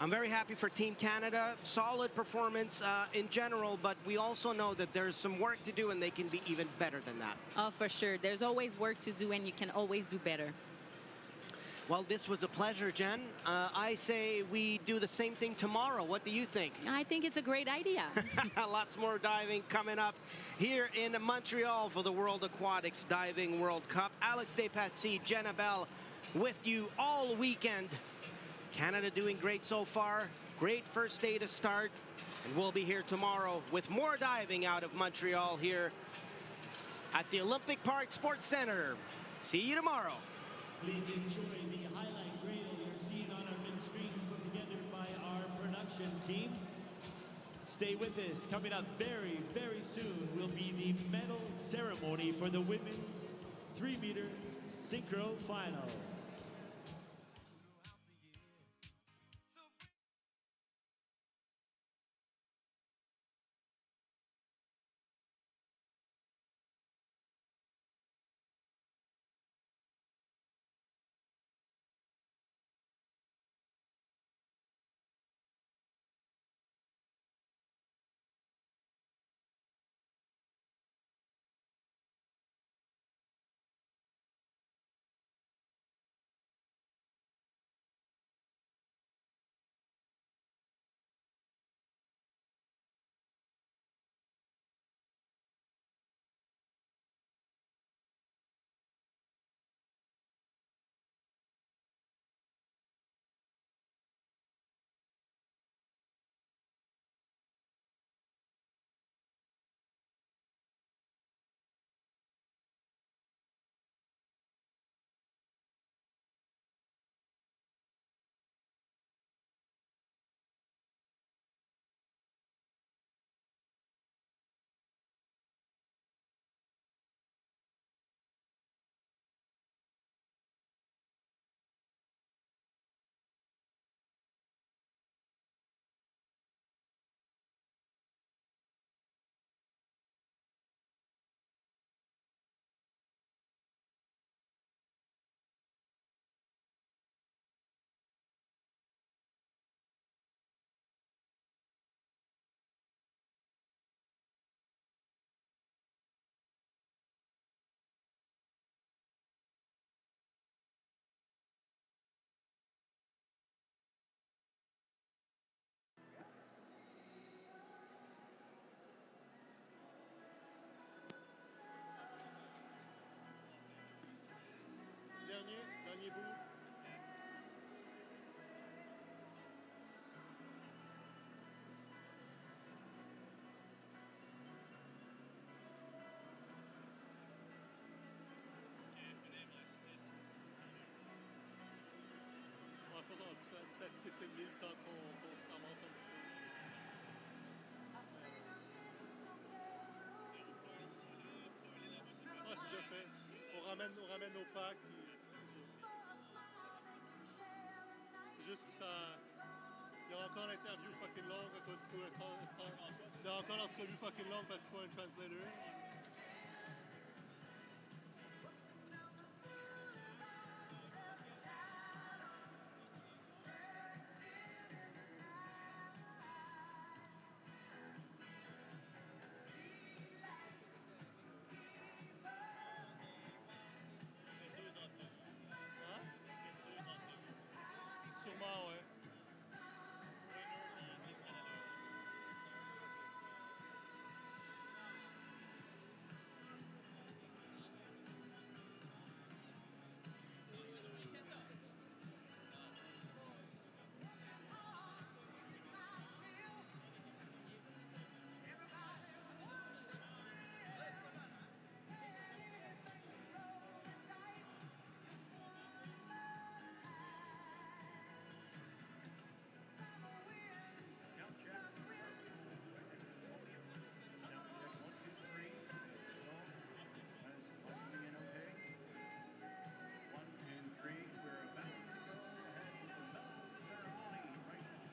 C: I'm very happy for Team Canada. Solid performance in general, but we also know that there's some work to do and they can be even better than that.
E: Oh, for sure. There's always work to do and you can always do better.
C: Well, this was a pleasure, Jen. I say we do the same thing tomorrow. What do you think?
E: I think it's a great idea.
C: Lots more diving coming up here in Montreal for the World Aquatics Diving World Cup. Alex Despatie, Jenna Bell with you all weekend. Canada doing great so far. Great first day to start. And we'll be here tomorrow with more diving out of Montreal here at the Olympic Park Sports Center. See you tomorrow.
A: Please enjoy the highlight reel you're seeing on our big screen put together by our production team. Stay with us. Coming up very, very soon will be the medal ceremony for the women's 3-meter synchro final.
F: peut-être s'essayer le temps qu'on se ramasse un petit peu. Ah, c'est déjà fait. On ramène nos packs. C'est juste que ça... Il y a encore l'interview fucking longue à cause qu'il faut il y a encore l'entrevue fucking longue parce qu'il faut un translator. Hein? Sûrement, ouais.
A: Sound check. Sound check. 1, 2, 3. As plugging in okay. 1, 2, 3. We're about to go ahead with the medal ceremony right now.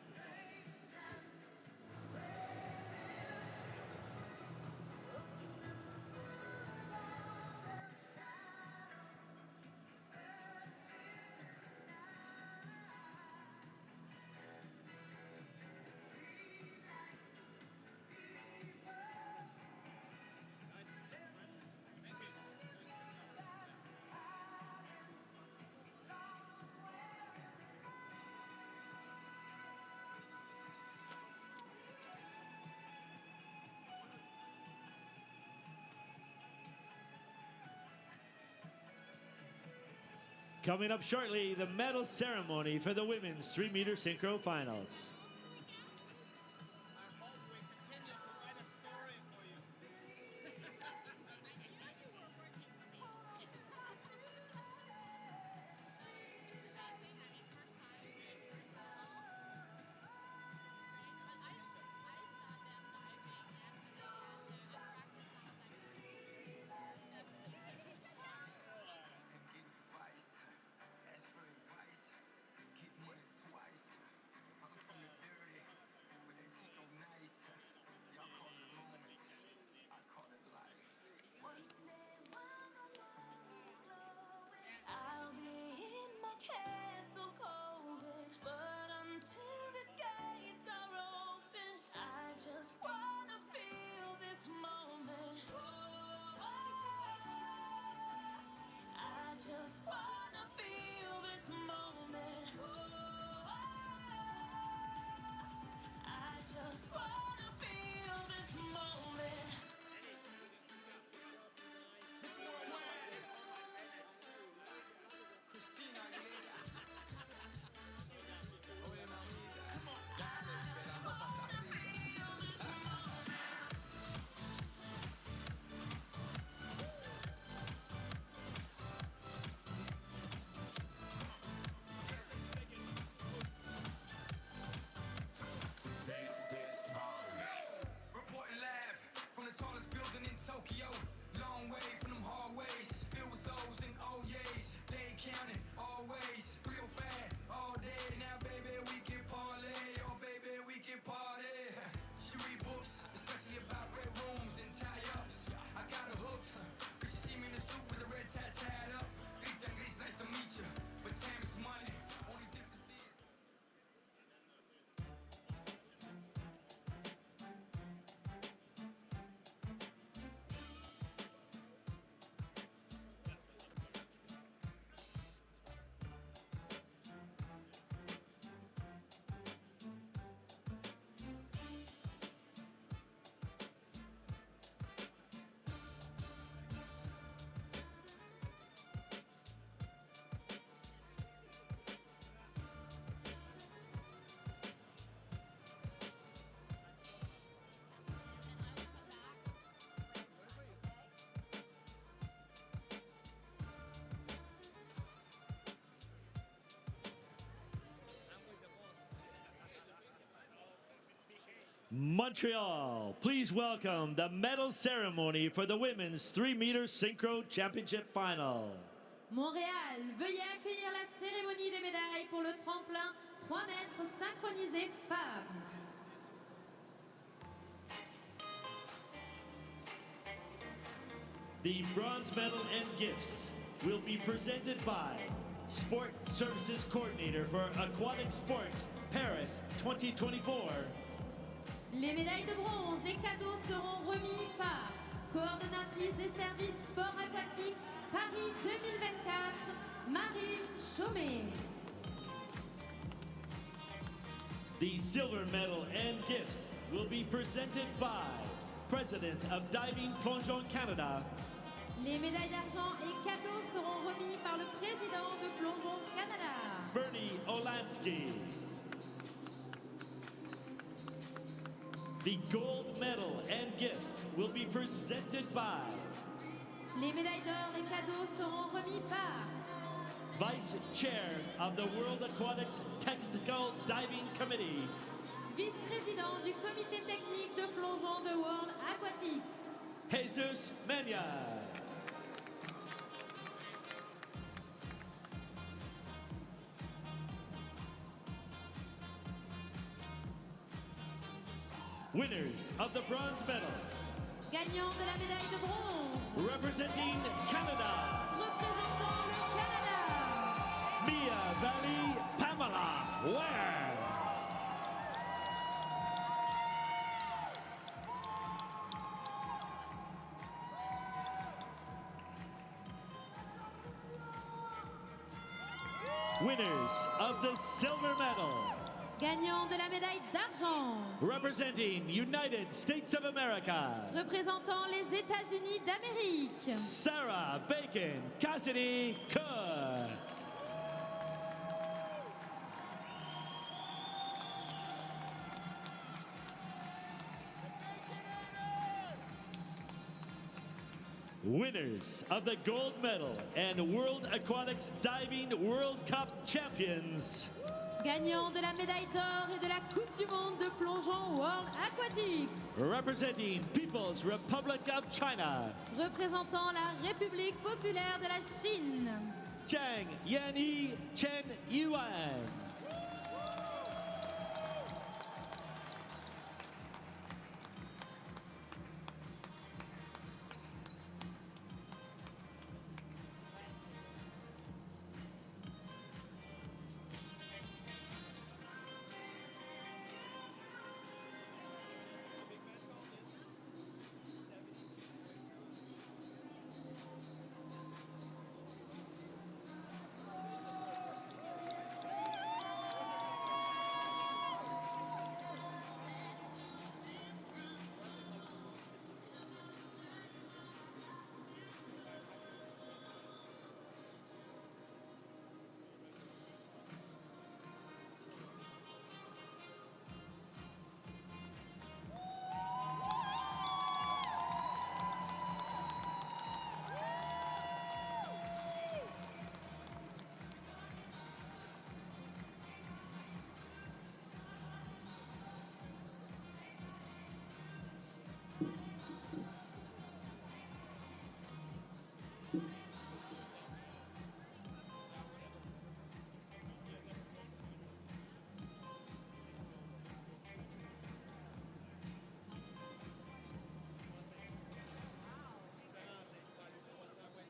A: Coming up shortly, the medal ceremony for the women's 3-meter synchro finals.
D: I hope we continue to write a story for you.
G: Ask for advice, get money twice. I'm from the
A: Montreal, please welcome the medal ceremony for the women's 3-meter synchro championship final.
B: Montréal, veuillez accueillir la cérémonie des médailles pour le tremplin 3 mètres synchronisé femmes.
A: The bronze medal and gifts will be presented by Sport Services Coordinator for Aquatic Sport, Paris 2024.
B: Les médailles de bronze et cadeaux seront remis par coordonnatrice des services sport aquatique Paris 2024, Marine Chaumet.
A: The silver medal and gifts will be presented by President of Diving Plongeon Canada.
B: Les médailles d'argent et cadeaux seront remis par le président de Plongeon Canada,
A: Bernie Olansky. The gold medal and gifts will be presented by
B: Les médailles d'or et cadeaux seront remis par
A: Vice Chair of the World Aquatics Technical Diving Committee,
B: vice-président du comité technique de plongeon de World Aquatics,
A: Jesus Mena. Winners of the bronze medal,
B: gagnant de la médaille de bronze,
A: representing Canada,
B: représentant le Canada,
A: Mia Valley Pamela Ware. Winners of the silver medal,
B: gagnant de la médaille d'argent,
A: representing United States of America,
B: représentant les États-Unis d'Amérique,
A: Sarah Bacon Cassidy Cook. Winners of the gold medal and World Aquatics Diving World Cup champions,
B: gagnant de la médaille d'or et de la Coupe du Monde de plongeon World Aquatics,
A: representing People's Republic of China,
B: représentant la République populaire de la Chine,
A: Zhang Yanyi Chen Yuan.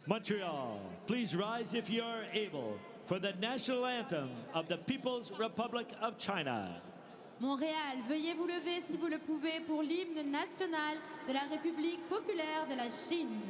A: Montreal, please rise if you are able for the national anthem of the People's Republic of China.
B: Montréal, veuillez vous lever si vous le pouvez pour l'hymne national de la République populaire de la Chine.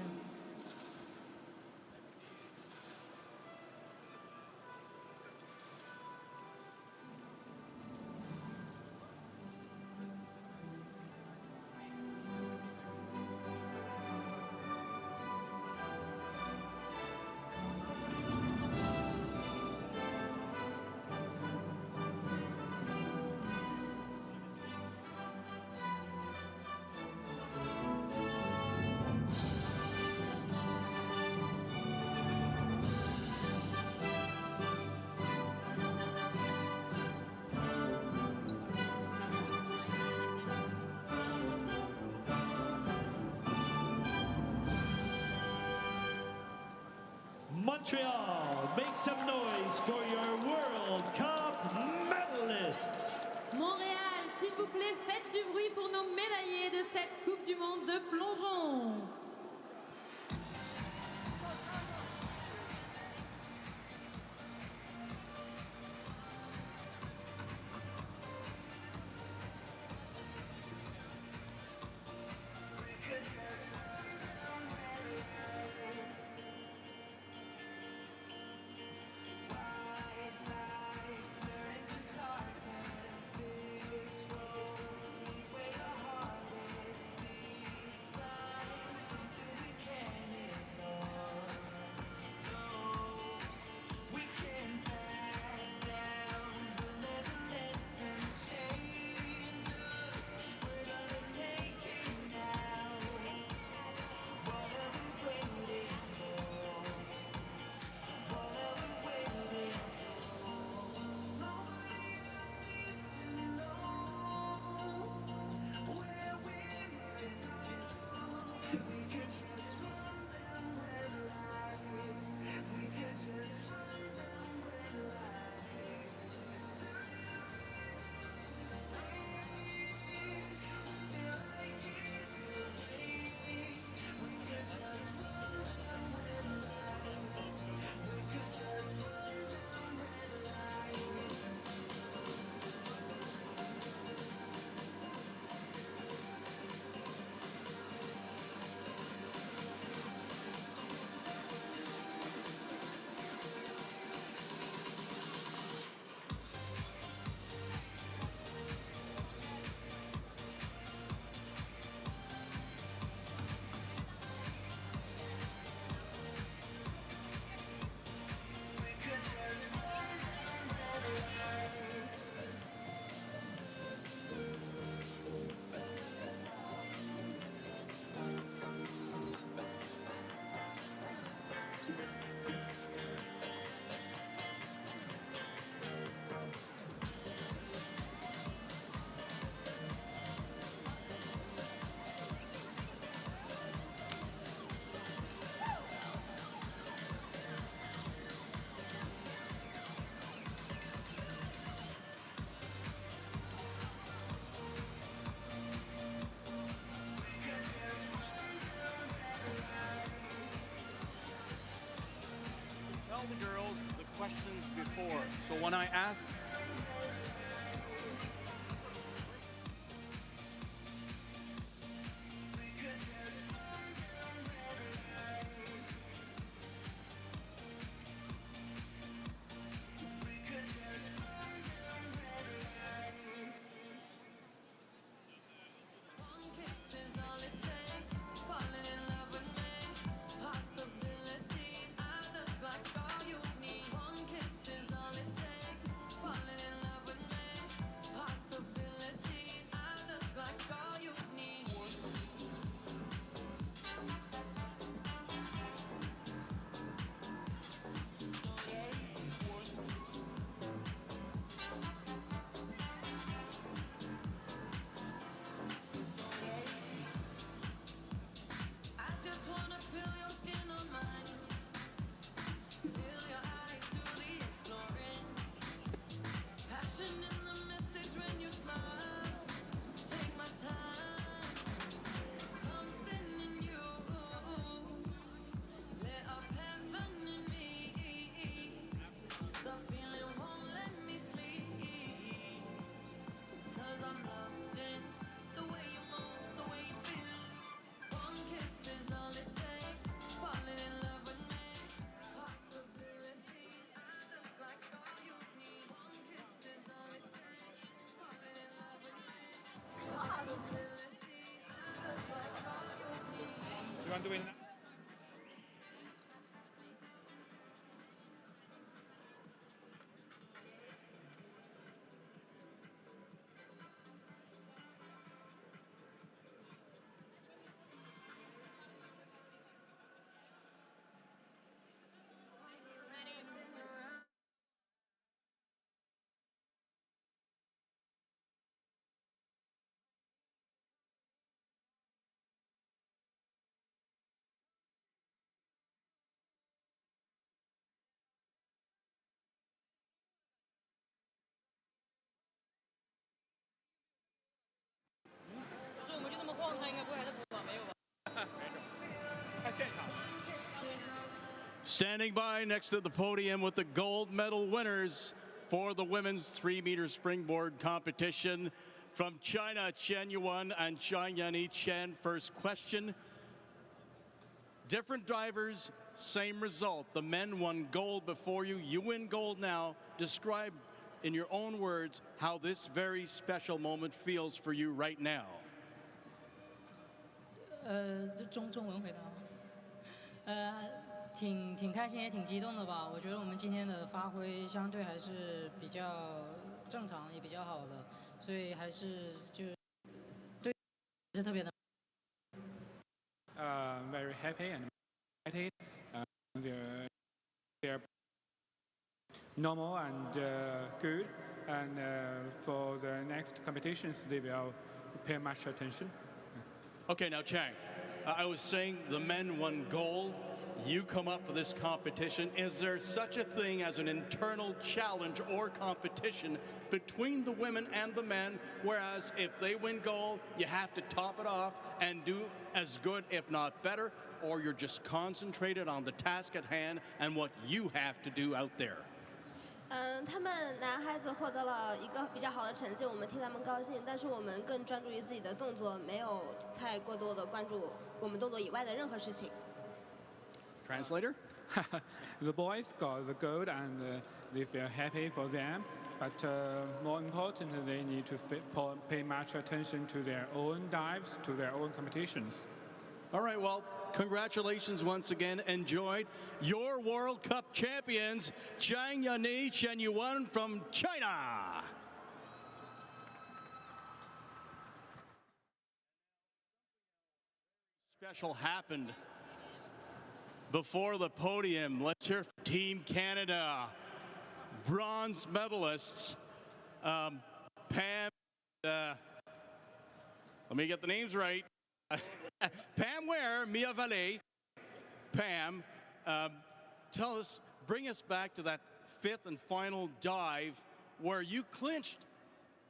A: Montreal, make some noise for your World Cup medalists.
B: Montréal, s'il vous plaît, faites du bruit pour nos médaillés de cette Coupe du Monde de plongeon.
G: Tell the girls the questions before. So when I ask
H: 他应该不会还是补吧？没有吧？
F: 看现场。
G: Standing by next to the podium with the gold medal winners for the women's 3-meter springboard competition from China, Chen Yuan and Xiangyani Chen. First question. Different drivers, same result. The men won gold before you. You win gold now. Describe in your own words how this very special moment feels for you right now.
H: 中文回答吗？挺开心也挺激动的吧。我觉得我们今天的发挥相对还是比较正常，也比较好的，所以还是对是特别的。
I: Very happy and excited. They're normal and good, and for the next competitions they will pay much attention.
G: Okay, now Chang, I was saying the men won gold. You come up for this competition. Is there such a thing as an internal challenge or competition between the women and the men, whereas if they win gold, you have to top it off and do as good, if not better, or you're just concentrated on the task at hand and what you have to do out there?
J: 他们男孩子获得了一个比较好的成绩，我们替他们高兴，但是我们更专注于自己的动作，没有太过多的关注我们动作以外的任何事情。
G: Translator?
I: The boys got the gold and they feel happy for them, but more important, they need to pay much attention to their own dives, to their own competitions.
G: All right, well, congratulations once again. Enjoyed your World Cup champions, Zhang Yani, Chen Yuan from China. Special happened before the podium. Let's hear from Team Canada. Bronze medalists, Pam, let me get the names right. Pam Ware, Mia Vallée. Pam, tell us, bring us back to that fifth and final dive where you clinched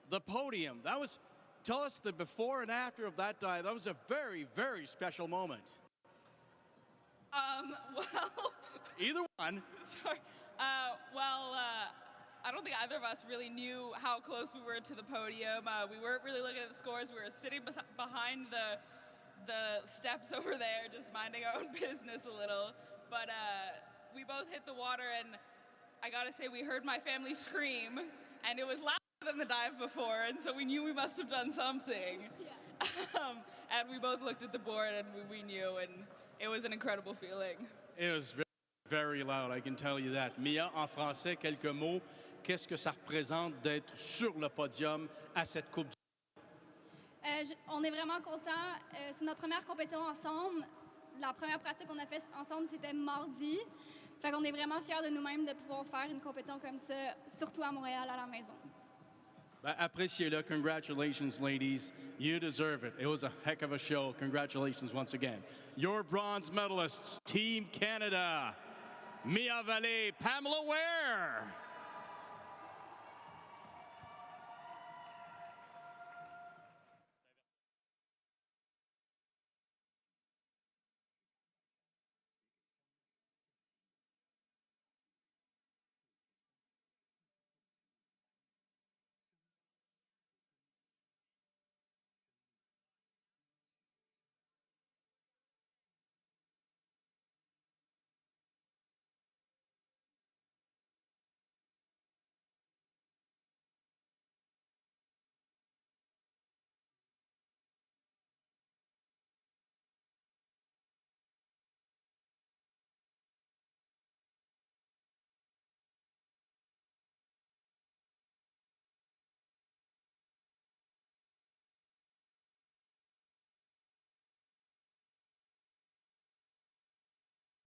G: the podium. That was, tell us the before and after of that dive. That was a very, very special moment.
K: Well,
G: Either one.
K: sorry. I don't think either of us really knew how close we were to the podium. We weren't really looking at the scores. We were sitting behind the steps over there, just minding our own business a little. But we both hit the water, and I gotta say, we heard my family scream, and it was louder than the dive before, and so we knew we must have done something. Yeah. And we both looked at the board, and we knew, and it was an incredible feeling.
G: It was very, very loud, I can tell you that. Mia, en français, quelques mots. Qu'est-ce que ça représente d'être sur le podium à cette Coupe du
L: On est vraiment contents. C'est notre première compétition ensemble. La première pratique qu'on a fait ensemble, c'était mardi. Fait qu'on est vraiment fiers de nous-mêmes de pouvoir faire une compétition comme ça, surtout à Montréal, à la maison.
G: Appréciez-le. Congratulations, ladies. You deserve it. It was a heck of a show. Congratulations once again. Your bronze medalists, Team Canada, Mia Vallée, Pamela Ware.